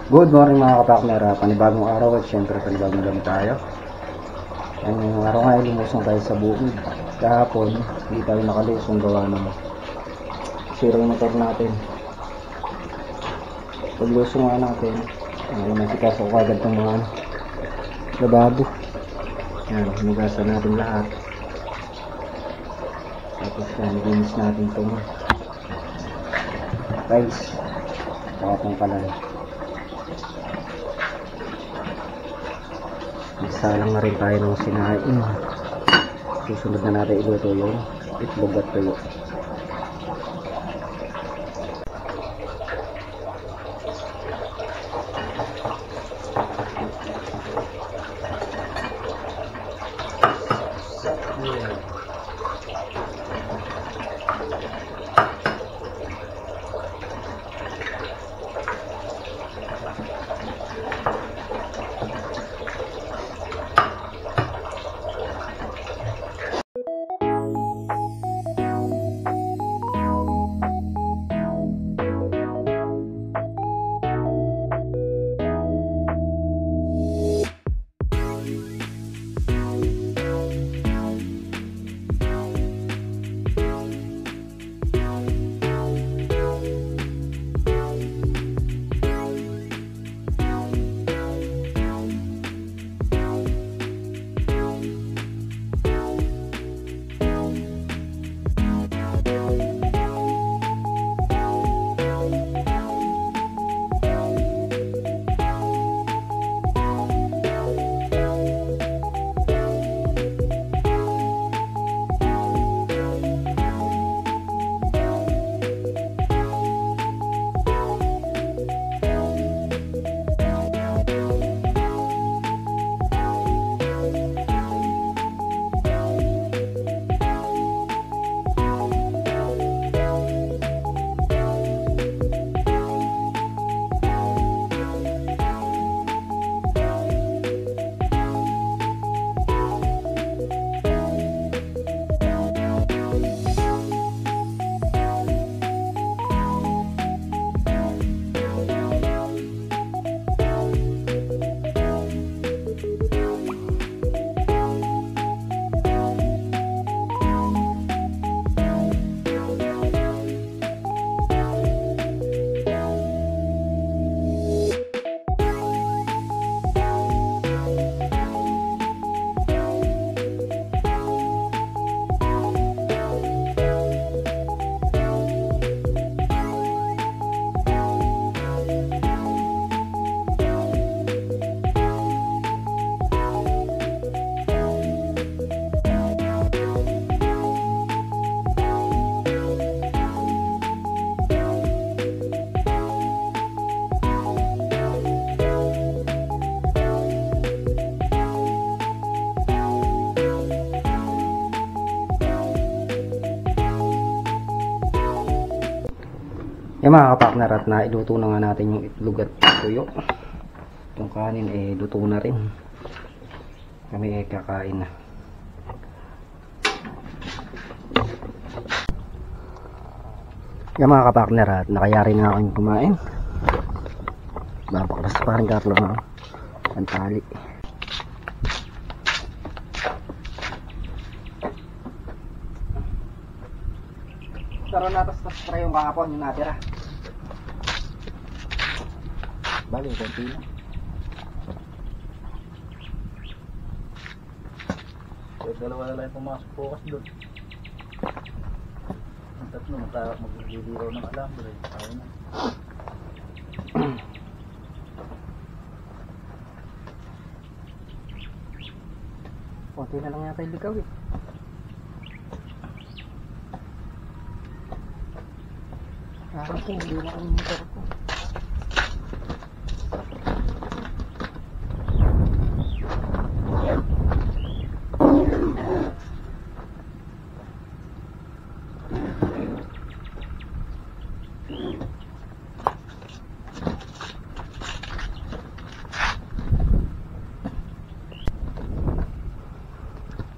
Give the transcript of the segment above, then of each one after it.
Good morning mga kapakner, panibagong araw at syempre panibagong dami tayo. Ang araw nga ay lumusong tayo sa bukid. Kahapon hindi tayo nakalusong gawa ng sira yung motor natin. Paglusong nga natin, nasikaso ko agad ng mga lababo. Yan, hinugasan natin lahat. Tapos yan, linis natin itong tiles saka itong kalan. Nagsalang na rin tayo ng sinain. Susunod na natin iluto yung itlog at tuyo. Yung mga kapakner, at nailuto na nga natin yung itlog at tuyo. Itong kanin luto na rin. Kami kakain na. Yung mga kapakner, at nakayari na ako yung kumain. Babaklas pa rin Carlo na ang tali. Karoon natas pa yung kahapon yung natira. Bali, konti na. Kahit dalawa na lang pumasok bukas doon. Ang tatlo, magliliraw ng alam. Ayaw na. Konti na lang yata yung likaw eh. Kasi hindi na ang motor ko.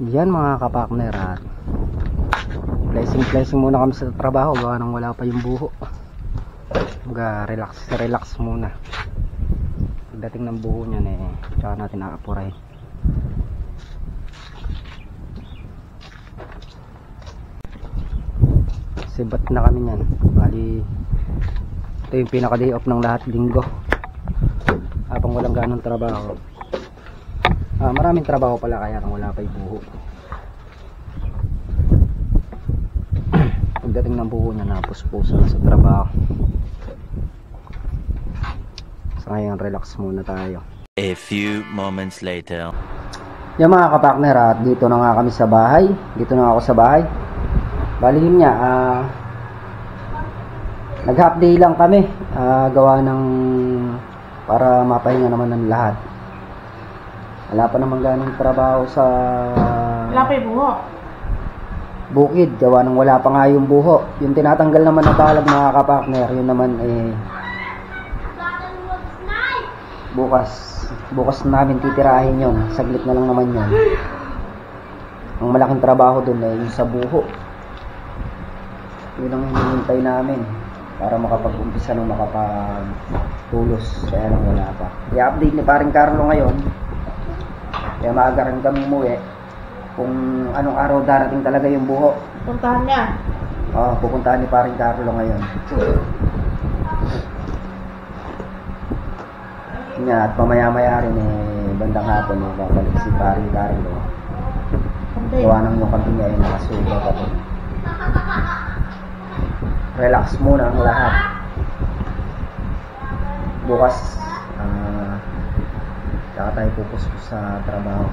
Yan mga kapakner, at blessing muna kami sa trabaho gawa nang wala pa yung buho. Relax muna. Pagdating ng buho niyan tsaka natin aapuray. Sibat na kami niyan. Bali ito yung pinaka day off ng lahat, linggo. Habang walang ganong trabaho. Maraming trabaho pala kaya nang wala pa yung buho. Pagdating ng buho niya napuspusan sa trabaho. So ngayon relax muna tayo. A few moments later. Yung mga kapakner, at dito na nga kami sa bahay. Dito na ako sa bahay. Bali yun nga, nag half day lang kami. Gawa ng para mapahinga naman ng lahat. Wala pa naman ganong trabaho sa Wala pa yung buho. bukid. Gawa ng wala pa nga yung buho. Yung tinatanggal naman na balag mga kapakner, yun naman bukas namin titirahin yon. Saglit na lang naman yon. Ang malaking trabaho dun yung sa buho. Yun ang hinihintay namin para makapag-umpisa ng makapag-tulos. Kaya lang wala pa. I-update ni paring Carlo ngayon. Kaya maaga rin kami umuwi kung anong araw darating talaga yung buho. Puntahan niya. Pupuntahan ni paring Carlo ngayon. At pamaya-maya rin bandang hapon babalik si paring Carlo. Gawa ng yung kambing niya nakasuga pa po. Relax muna ang lahat. Bukas saka tayo pupuspos sa trabaho.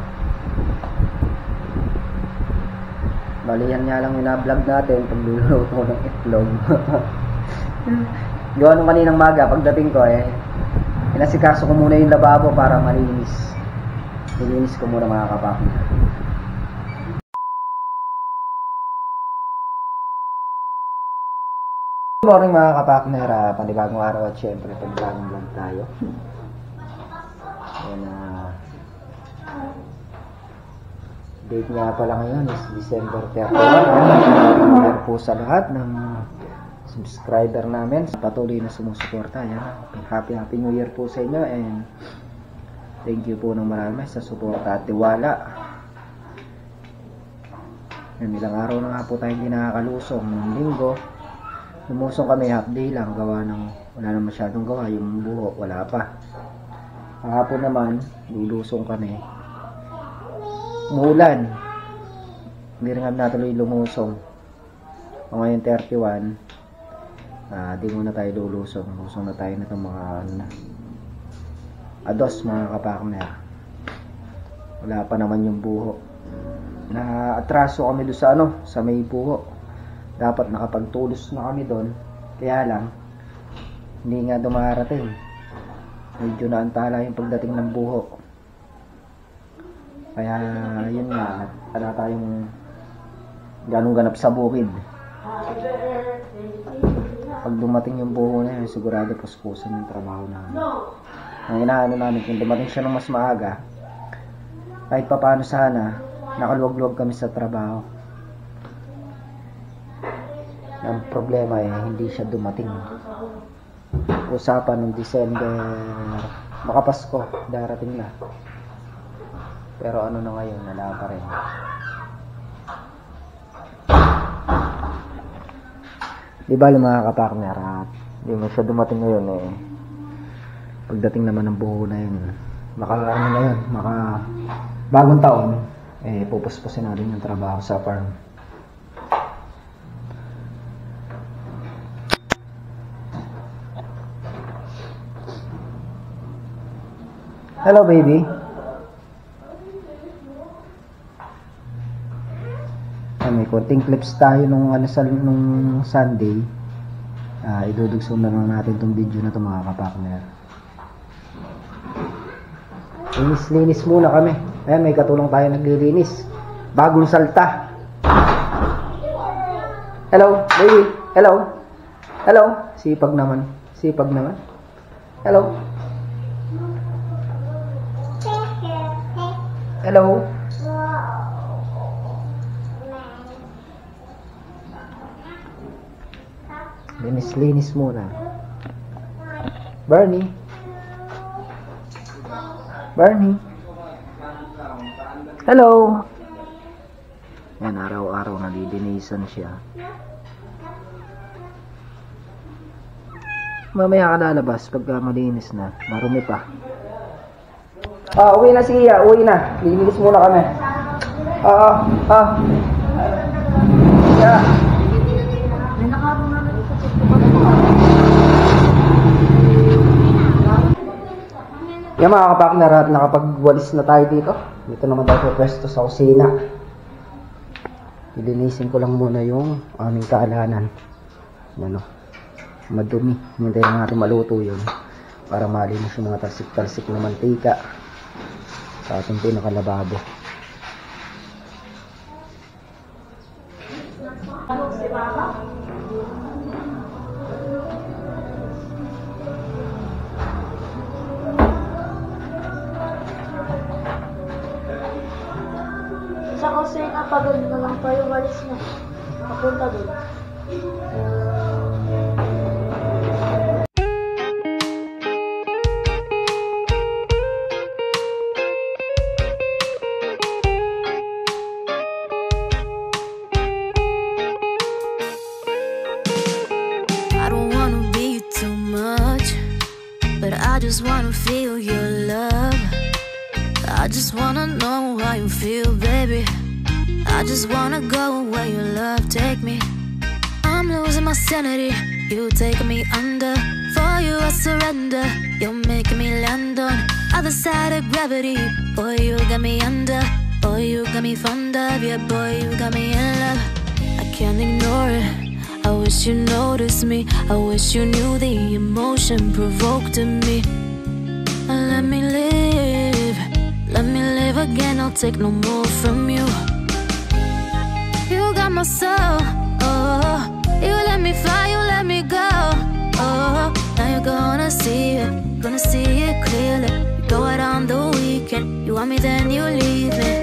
Balihan nga lang yung na-vlog natin pagluluto ng itlog. Gawa nung kaninang maga pagdating ko inasikaso ko muna yung lababo para malinis. Nilinis ko muna mga kapatid. Good morning mga kapakner, panibagong araw at syempre panibagong vlog tayo. Ayan, date nga pala ngayon is December 31. Ayan po sa lahat ng subscriber namin, patuloy na sumusuporta. Ayan, happy New Year po sa inyo and thank you po ng marami sa suporta at tiwala. Ayan, ilang araw na nga po tayo hindi nakakalusong ng linggo. Lumusong kami half day lang, gawa ng wala na masyadong gawa, yung buho wala pa. Kahapon naman lulusong kami, umulan, hindi rin kami natuloy lumusong. Ngayon 31, di muna tayo lulusong na tayo na itong mga ados mga kapakner. Wala pa naman yung buho, na atraso kami doon sa sa may buho. Dapat nakapagtulos na kami doon. Kaya lang, hindi nga dumarating. Medyo naantala yung pagdating ng buho. Kaya, yun nga, wala tayong ganong ganap sa bukid. Pag dumating yung buho na yun, sigurado puspusan yung trabaho namin. Ang inaano namin, kung dumating siya ng mas maaga, kahit pa paano sana, nakaluwag-luwag kami sa trabaho. Ang problema hindi siya dumating. Usapan ng December, makapasko, darating na. Pero ano na ngayon, wala pa rin. Di ba mga kapakner, di mo siya dumating ngayon pagdating naman ng buho na yun, bagong taon, pupuspusin natin yung trabaho sa farm. Hello baby. May konting clips tayo nung Sunday. Idudugtong na lang natin tong video na to mga kapakner. Linis muna kami. Ayan, may katulong tayo naglilinis. Bagong salta. Hello baby. Hello. Sipag naman. Hello. Linis muna. Bernie. Barney. Hello. Yan, araw-araw nalilinisan siya. Mamaya ka lalabas pagka malinis na. Marumi pa. Uwi na si Iya. Uwi na. Lilinis muna kami. Yeah. Yan mga kapakner, at nakapagwalis na tayo dito. Dito naman tayo pwesto sa kusina. Ilinisin ko lang muna yung aming kaalanan. Yan o. Madumi. Hintayin lang natin maluto yun. Para malinis yung mga talsik-talsik na mantika sa ating pinakalababo. Sa kusina, pagod na lang tayo, walis na. Papunta doon. I don't wanna be too much, but I just wanna feel your love. I just wanna know how you feel, baby. I just wanna go where your love take me. I'm losing my sanity, you taking me under. For you I surrender, you're making me land on other side of gravity. Boy, you got me under. Boy, you got me fond of. Yeah, boy, you got me in love. I can't ignore it. I wish you noticed me. I wish you knew the emotion provoked in me. Let me live. Let me live again. I'll take no more from you. You got my soul. Oh, you let me fly. You let me go. Oh, now you're gonna see it. Gonna see it clearly. You go out on the weekend. You want me, then you leave me.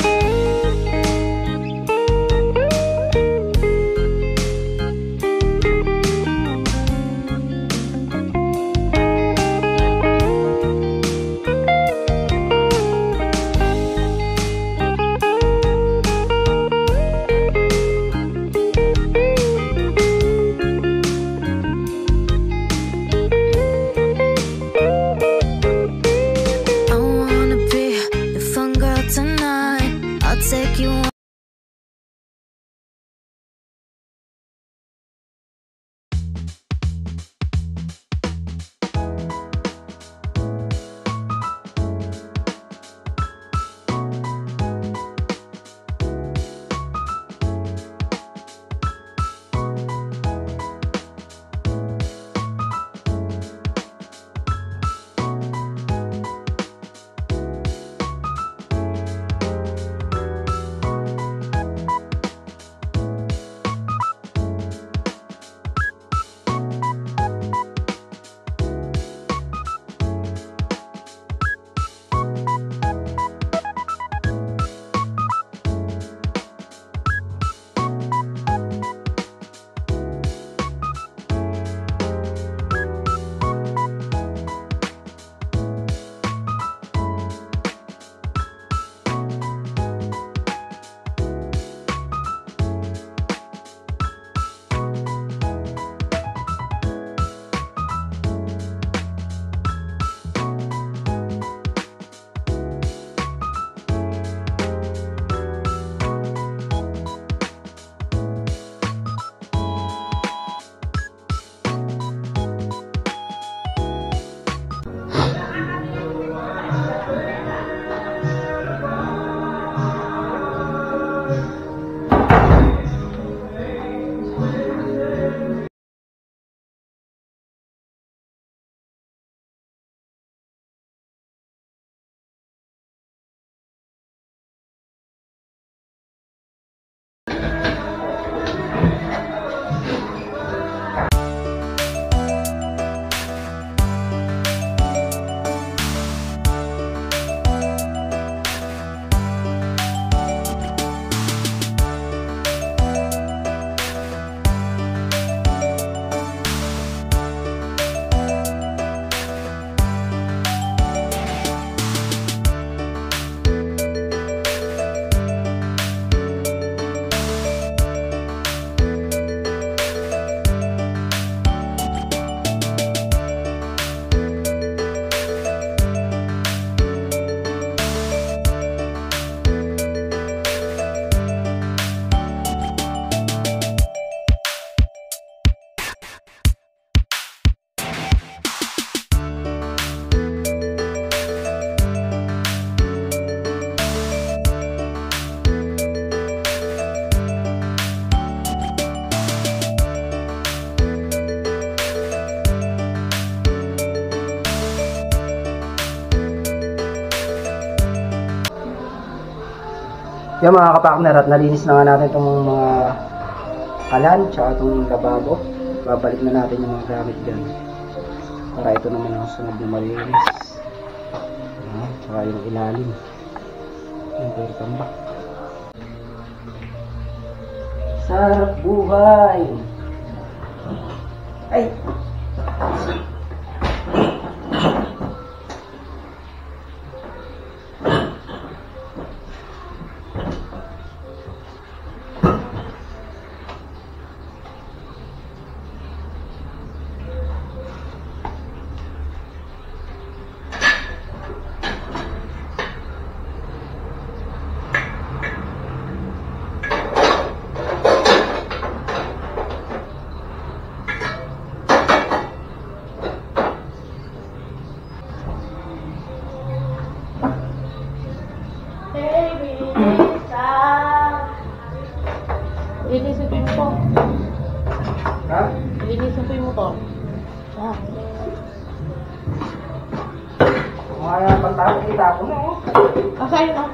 Take you on. Yan mga kapartner, at nalinis na nga natin itong mga kalan tsaka itong lababo. Babalik na natin yung mga gamit dyan para ito naman ang sunod na malinis. Tsaka yung ilalim yung pertambak. Sarap buhay! Ay! Linisin ko yung motor. Ha? Linisin ko yung motor. Ah. Mga pantapos kita ko na Kasayin ah.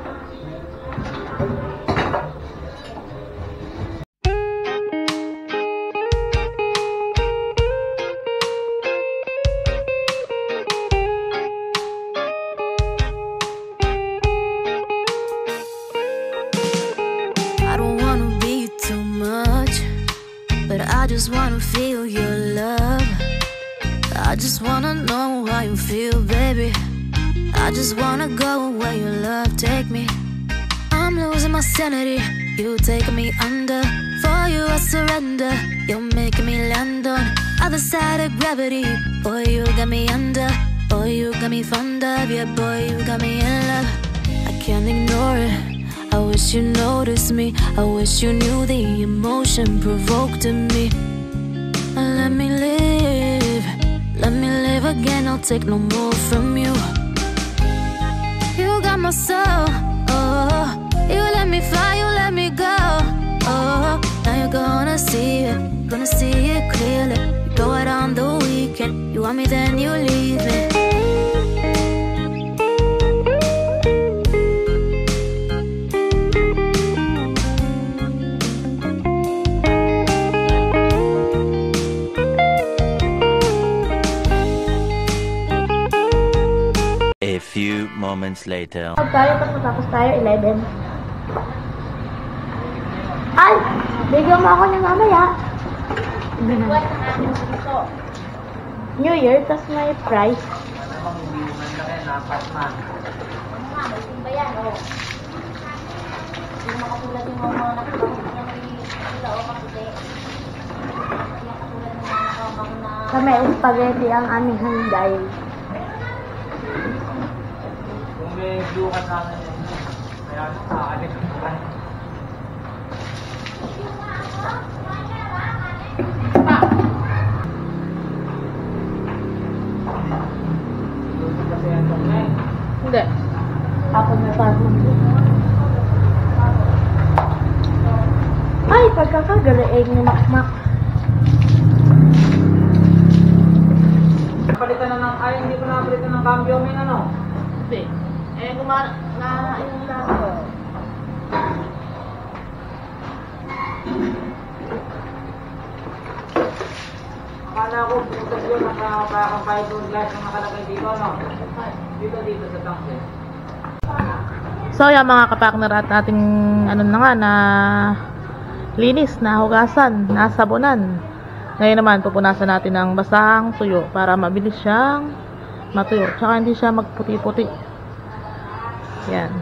I just wanna feel your love. I just wanna know how you feel, baby. I just wanna go where your love take me. I'm losing my sanity, you taking me under. For you I surrender, you're making me land on other side of gravity. Boy, you got me under. Boy, you got me fond of. Yeah, boy, you got me in love. I can't ignore it. I wish you noticed me. I wish you knew the emotion provoked in me. Let me live again. I'll take no more from you. You got my soul. Oh, you let me fly, you let me go. Oh, now you're gonna see it clearly. You go out on the weekend. You want me, then you leave me. A few moments later. Tayo, tapos tayo, 11. Ay! Bigyan mo ako ng mamaya. New Year, tas may price. Kami spaghetti ang aming handay. Kung may bukas namin yun, kaya nakakalit ko pa. Kasi yan lang na eh. Hindi. Ako may parang. Ay, pagkakagalaig ni Makmak. Palitan na ng, ay hindi ko napalitan ng cambio, may ano? Hindi. Eh, yung lahat ko. Akala ko, bukas yun, nakakapahit yung glass na nakalagay dito, ano? Dito sa tank eh. So, yung mga kapakner at ating ano na nga na linis, na hugasan, nasabunan. Ngayon naman, pupunasan natin ng basang tuyo para mabilis siyang matuyo. Tsaka hindi siya magputi-puti. Yan.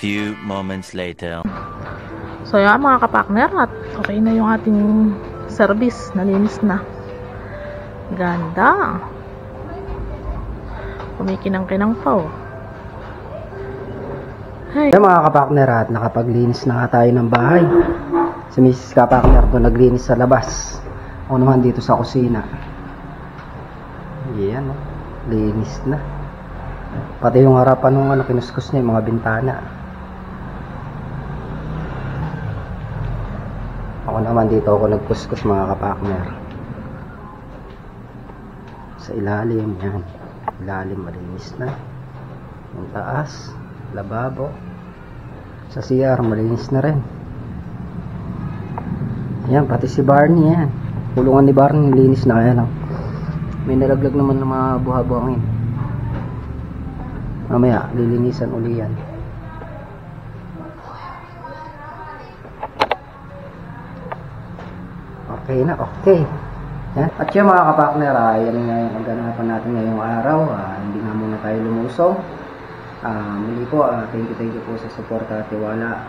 few moments later. So yan mga kapakner, at okay na yung ating service, nalinis na. Ganda. Kumikinang-kinang pa oh. Hey. Kaya mga kapakner, at nakapaglinis na nga tayo ng bahay. Si Mrs. Kapakner doon naglinis sa labas. Ako naman dito sa kusina. Yan oh. Linis na. Pati yung harapan ng kinuskus niya, yung mga bintana. Ako naman dito ako nagkuskus mga kapakner. Sa ilalim, yan. Ilalim, malinis na. Yung taas, lababo. Sa CR, malinis na rin. Yan, pati si Barney, yan. Kulungan ni Barney, linis na kaya lang. May nalaglag naman ng mga buha-buhangin. Mamaya, lilinisan uli yan. Okay na, okay. Yan. At yan mga kapakner, yan nga yung ganapan natin ngayong araw. Hindi na muna tayo lumusong. Muli po, thank you po sa suporta at tiwala.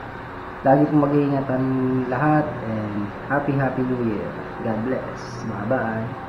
Lagi pong mag-iingatan lahat. And happy New Year. God bless. Bye-bye.